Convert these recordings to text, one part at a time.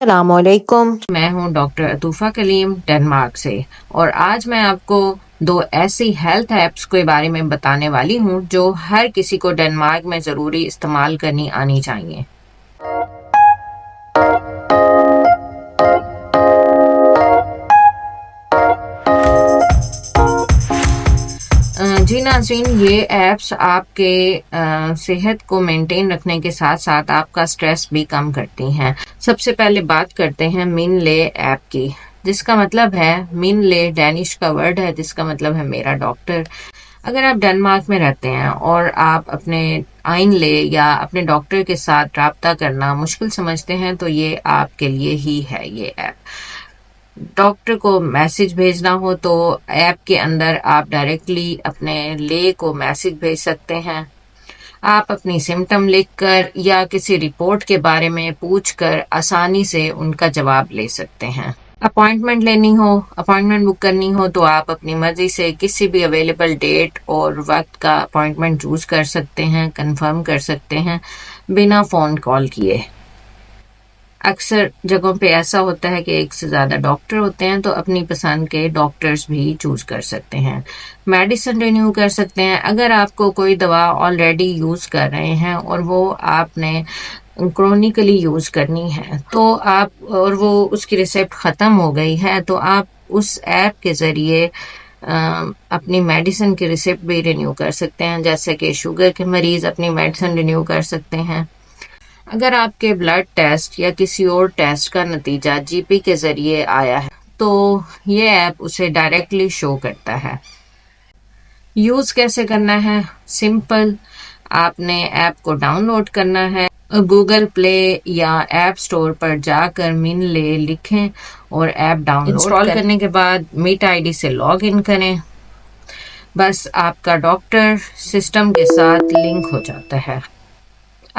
السلام علیکم۔ میں ہوں ڈاکٹر عطوفہ کلیم ڈنمارک سے، اور آج میں آپ کو دو ایسی ہیلتھ ایپس کے بارے میں بتانے والی ہوں جو ہر کسی کو ڈنمارک میں ضروری استعمال کرنی آنی چاہیے۔ جی ناظرین، یہ ایپس آپ کے صحت کو مینٹین رکھنے کے ساتھ ساتھ آپ کا سٹریس بھی کم کرتی ہیں۔ سب سے پہلے بات کرتے ہیں مین لے ایپ کی، جس کا مطلب ہے مین لے ڈینش کا ورڈ ہے جس کا مطلب ہے میرا ڈاکٹر۔ اگر آپ ڈنمارک میں رہتے ہیں اور آپ اپنے آئن لے یا اپنے ڈاکٹر کے ساتھ رابطہ کرنا مشکل سمجھتے ہیں تو یہ آپ کے لیے ہی ہے یہ ایپ۔ ڈاکٹر کو میسج بھیجنا ہو تو ایپ کے اندر آپ ڈائریکٹلی اپنے لے کو میسج بھیج سکتے ہیں۔ آپ اپنی سمٹم لکھ کر یا کسی رپورٹ کے بارے میں پوچھ کر آسانی سے ان کا جواب لے سکتے ہیں۔ اپائنٹمنٹ بک کرنی ہو تو آپ اپنی مرضی سے کسی بھی اویلیبل ڈیٹ اور وقت کا اپائنٹمنٹ چوز کر سکتے ہیں، کنفرم کر سکتے ہیں بنا فون کال کیے۔ اکثر جگہوں پہ ایسا ہوتا ہے کہ ایک سے زیادہ ڈاکٹر ہوتے ہیں تو اپنی پسند کے ڈاکٹرز بھی چوز کر سکتے ہیں۔ میڈیسن رینیو کر سکتے ہیں۔ اگر آپ کو کوئی دوا آلریڈی یوز کر رہے ہیں اور وہ آپ نے کرونیکلی یوز کرنی ہے تو آپ اور وہ اس کی ریسیپٹ ختم ہو گئی ہے تو آپ اس ایپ کے ذریعے اپنی میڈیسن کی ریسیپٹ بھی رینیو کر سکتے ہیں، جیسے کہ شوگر کے مریض اپنی میڈیسن رینیو کر سکتے ہیں۔ اگر آپ کے بلڈ ٹیسٹ یا کسی اور ٹیسٹ کا نتیجہ جی پی کے ذریعے آیا ہے تو یہ ایپ اسے ڈائریکٹلی شو کرتا ہے۔ یوز کیسے کرنا ہے؟ سمپل، آپ نے ایپ کو ڈاؤن لوڈ کرنا ہے۔ گوگل پلے یا ایپ سٹور پر جا کر مین لے لکھیں اور ایپ ڈاؤن لوڈ کرنے کے بعد میٹ آئی ڈی سے لاگ ان کریں۔ بس آپ کا ڈاکٹر سسٹم کے ساتھ لنک ہو جاتا ہے۔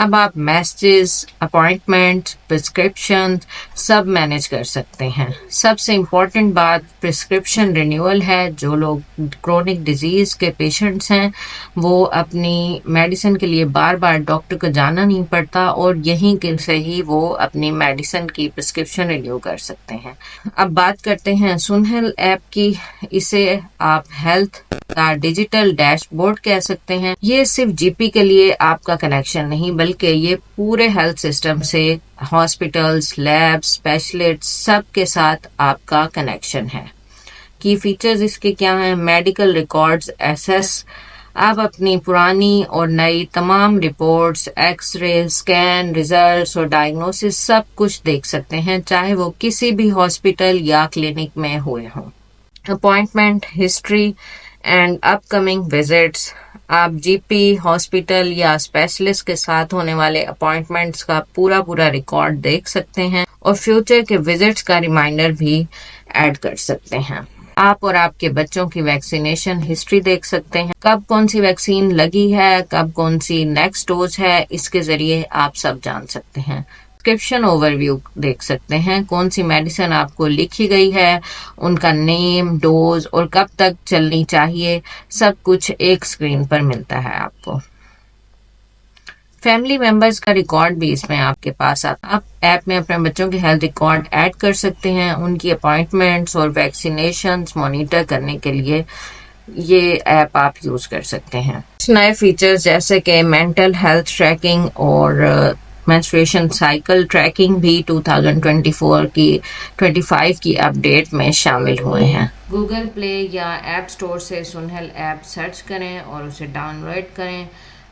اب آپ میسیجز، اپوائنٹمنٹ، پرسکرپشن سب مینیج کر سکتے ہیں۔ سب سے امپورٹنٹ بات پرسکرپشن رینیول ہے۔ جو لوگ کرونک ڈیزیز کے پیشنٹس ہیں وہ اپنی میڈیسن کے لیے بار بار ڈاکٹر کو جانا نہیں پڑتا اور یہیں سے ہی وہ اپنی میڈیسن کی پرسکرپشن رینیو کر سکتے ہیں۔ اب بات کرتے ہیں سنہل ایپ کی۔ اسے آپ ہیلتھ کا ڈیجیٹل ڈیش بورڈ کہہ سکتے ہیں۔ یہ صرف جی پی کے لیے آپ کا کنیکشن نہیں بلکہ یہ پورے ہیلتھ سسٹم سے ہاسپٹلز، لیب، اسپیشلسٹ سب کے ساتھ آپ کا کنیکشن ہے۔ کی فیچرز اس کے کیا ہیں؟ میڈیکل ریکارڈز ایکسیس، آپ اپنی پرانی اور نئی تمام reports, X ray, scan, results اور ڈائگنوسس سب کچھ دیکھ سکتے ہیں، چاہے وہ کسی بھی ہاسپٹل یا کلینک میں ہوئے ہوں۔ Appointment history and up coming visits, آپ جی پی، ہاسپٹل یا اسپیشلسٹ کے ساتھ ہونے والے اپوائنٹمنٹس کا پورا ریکارڈ دیکھ سکتے ہیں اور فیوچر کے وزٹس کا ریمائنڈر بھی ایڈ کر سکتے ہیں۔ آپ اور آپ کے بچوں کی ویکسینیشن ہسٹری دیکھ سکتے ہیں، کب کون سی ویکسین لگی ہے، کب کون سی نیکسٹ ڈوز ہے، اس کے ذریعے آپ سب جان سکتے ہیں۔ پرسکرپشن اوور ویو دیکھ سکتے ہیں، کون سی میڈیسن آپ کو لکھی گئی ہے، ان کا نیم، ڈوز اور کب تک چلنی چاہیے، سب کچھ ایک سکرین پر ملتا ہے آپ کو۔ فیملی ممبرز کا ریکارڈ بھی اس میں آپ کے پاس آتا ہے۔ آپ ایپ میں اپنے بچوں کے ہیلتھ ریکارڈ ایڈ کر سکتے ہیں، ان کی اپوائنٹمنٹس اور ویکسینیشنز مانیٹر کرنے کے لیے یہ ایپ آپ یوز کر سکتے ہیں۔ نئے فیچرز جیسے کہ مینٹل ہیلتھ ٹریکنگ اور مینسٹریشن سائیکل ٹریکنگ بھی 2024 کی اپ ڈیٹ میں شامل ہوئے ہیں۔ گوگل پلے یا ایپ سٹور سے سنہل ایپ سرچ کریں اور اسے ڈاؤن لوڈ کریں۔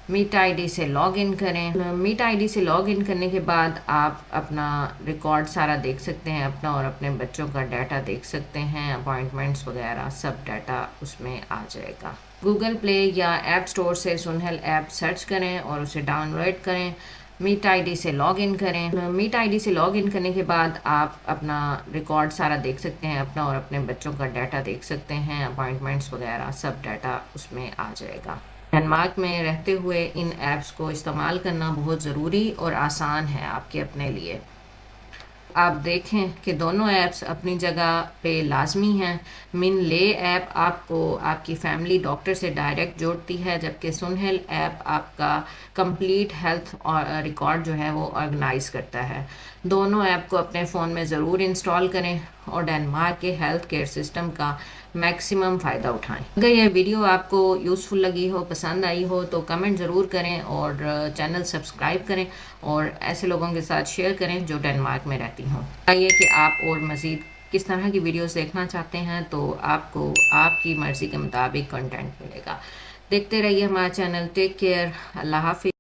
میٹ آئی ڈی سے لاگ ان کریں۔ میٹ آئی ڈی سے لاگ ان کرنے کے بعد آپ اپنا ریکارڈ سارا دیکھ سکتے ہیں، اپنا اور اپنے بچوں کا ڈیٹا دیکھ سکتے ہیں، اپوائنٹمنٹس وغیرہ سب ڈیٹا اس میں آ جائے گا۔ گوگل پلے یا ایپ سٹور سے سنہل ایپ سرچ کریں اور اسے ڈاؤن لوڈ کریں۔ میٹ آئی ڈی سے لاگ ان کریں۔ میٹ آئی ڈی سے لاگ ان کرنے کے بعد آپ اپنا ریکارڈ سارا دیکھ سکتے ہیں، اپنا اور اپنے بچوں کا ڈیٹا دیکھ سکتے ہیں، اپوائنٹمنٹس وغیرہ سب ڈیٹا اس میں آ جائے گا۔ ڈنمارک میں رہتے ہوئے ان ایپس کو استعمال کرنا بہت ضروری اور آسان ہے آپ کے اپنے لیے۔ آپ دیکھیں کہ دونوں ایپس اپنی جگہ پہ لازمی ہیں۔ من لے ایپ آپ کو آپ کی فیملی ڈاکٹر سے ڈائریکٹ جوڑتی ہے، جبکہ سنہل ایپ آپ کا کمپلیٹ ہیلتھ ریکارڈ جو ہے وہ آرگنائز کرتا ہے۔ دونوں ایپ کو اپنے فون میں ضرور انسٹال کریں اور ڈینمارک کے ہیلتھ کیئر سسٹم کا میکسیمم فائدہ اٹھائیں۔ اگر یہ ویڈیو آپ کو یوزفل لگی ہو، پسند آئی ہو تو کمنٹ ضرور کریں اور چینل سبسکرائب کریں اور ایسے لوگوں کے ساتھ شیئر کریں جو ڈنمارک میں رہتی ہوں۔ چاہیے کہ آپ اور مزید کس طرح کی ویڈیوز دیکھنا چاہتے ہیں تو آپ کو آپ کی مرضی کے مطابق کنٹینٹ ملے گا۔ دیکھتے رہیے ہمارا چینل۔ ٹیک کیئر، اللہ حافظ۔